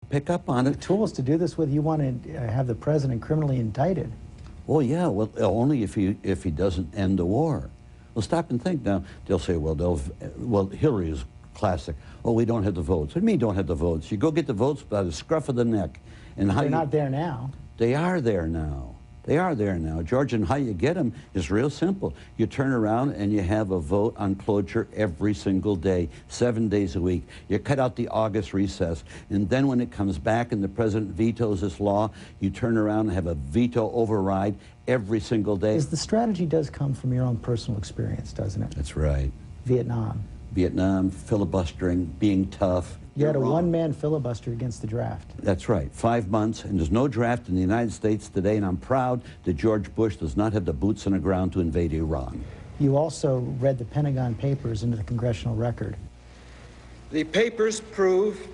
pick up on it. The tools to do this with, you want to have the president criminally indicted. Well, yeah, well, only if he doesn't end the war. Well, stop and think now. They'll say, well, Hillary is classic. Oh, we don't have the votes. What do you mean don't have the votes? You go get the votes by the scruff of the neck. And how They're not there now. They are there now. They are there now, George, and how you get them is real simple. You turn around and you have a vote on cloture every single day, 7 days a week. You cut out the August recess, and then when it comes back and the president vetoes this law, you turn around and have a veto override every single day. The strategy does come from your own personal experience, doesn't it? That's right. Vietnam, filibustering, being tough. You had a one-man filibuster against the draft. That's right, 5 months, and there's no draft in the United States today, and I'm proud that George Bush does not have the boots on the ground to invade Iran. You also read the Pentagon Papers into the congressional record. The papers prove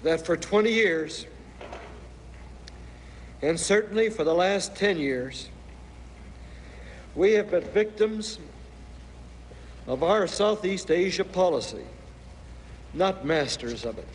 that for 20 years, and certainly for the last 10 years, we have been victims of our Southeast Asia policy, not masters of it.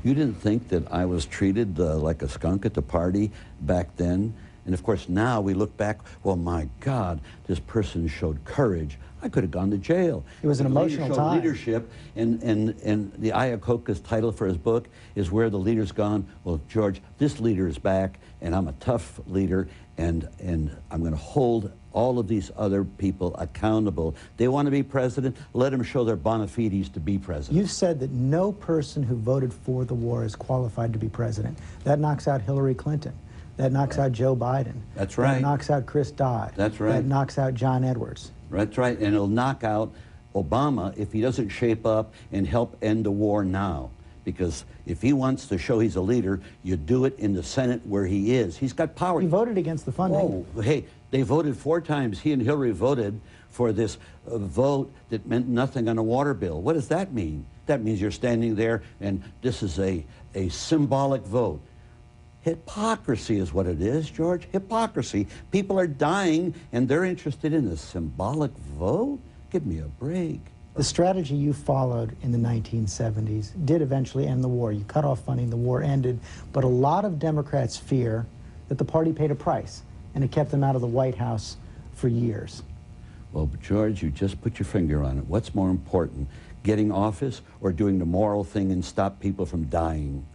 You didn't think that I was treated like a skunk at the party back then? And of course now we look back, well, my God, this person showed courage. I could have gone to jail. It was an emotional time. Leadership, and the Iacocca's title for his book is Where the Leader's Gone. Well, George, this leader is back, and I'm a tough leader, and I'm going to hold all of these other people accountable. They want to be president, let them show their bona fides to be president. You've said that no person who voted for the war is qualified to be president. That knocks out Hillary Clinton. That knocks out Joe Biden. That's right. That knocks out Chris Dodd. That's right. That knocks out John Edwards. That's right, and it'll knock out Obama if he doesn't shape up and help end the war now. Because if he wants to show he's a leader, you do it in the Senate where he is. He's got power. He voted against the funding. Oh, hey, they voted 4 times. He and Hillary voted for this vote that meant nothing on a water bill. What does that mean? That means you're standing there and this is a symbolic vote. Hypocrisy is what it is, George. Hypocrisy. People are dying and they're interested in a symbolic vote? Give me a break. The strategy you followed in the 1970s did eventually end the war. You cut off funding, the war ended, but a lot of Democrats fear that the party paid a price, and it kept them out of the White House for years. Well, but George, you just put your finger on it. What's more important, getting office or doing the moral thing and stop people from dying?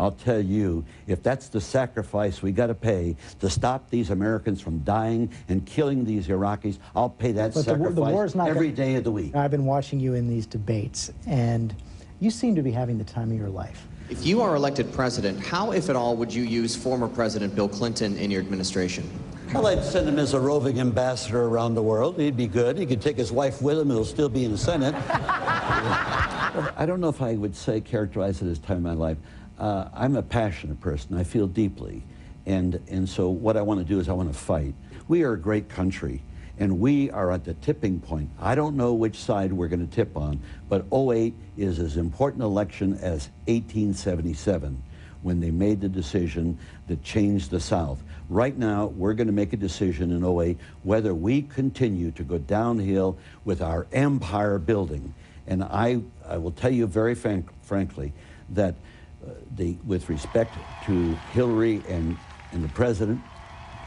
I'll tell you, if that's the sacrifice we got to pay to stop these Americans from dying and killing these Iraqis, I'll pay that sacrifice every day of the week. I've been watching you in these debates, and you seem to be having the time of your life. If you are elected president, how, if at all, would you use former President Bill Clinton in your administration? Well, I'd send him as a roving ambassador around the world. He'd be good. He could take his wife with him. He'll still be in the Senate. Well, I don't know if I would characterize it as time of my life. I'm a passionate person. I feel deeply. And so what I want to do is I want to fight. We are a great country, and we are at the tipping point. I don't know which side we're going to tip on, but '08 is as important an election as 1877, when they made the decision that changed the South. Right now, we're going to make a decision in '08 whether we continue to go downhill with our empire building. And I will tell you very frankly that with respect to Hillary and the president,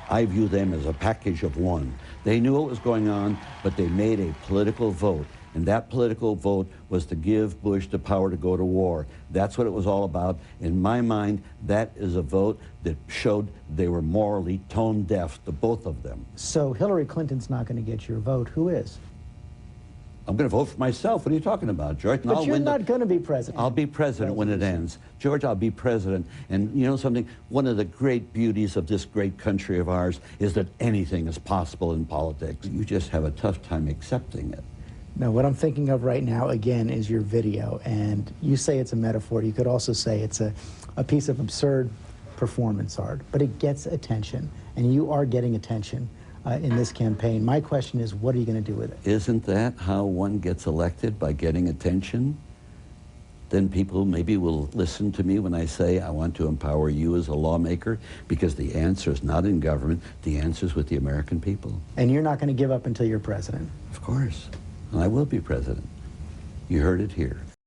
I view them as a package of one. They knew what was going on, but they made a political vote. And that political vote was to give Bush the power to go to war. That's what it was all about. In my mind, that is a vote that showed they were morally tone deaf, the both of them. So Hillary Clinton's not going to get your vote. Who is? I'm going to vote for myself. What are you talking about, George? But you're not going to be president. I'll be president when it ends. George, I'll be president. And you know something? One of the great beauties of this great country of ours is that anything is possible in politics. You just have a tough time accepting it. Now, what I'm thinking of right now, again, is your video. And you say it's a metaphor. You could also say it's a piece of absurd performance art. But it gets attention. And you are getting attention in this campaign. My question is, what are you going to do with it? Isn't that how one gets elected, by getting attention? Then people maybe will listen to me when I say I want to empower you as a lawmaker, because the answer is not in government, the answer is with the American people. And you're not going to give up until you're president? Of course. And I will be president. You heard it here.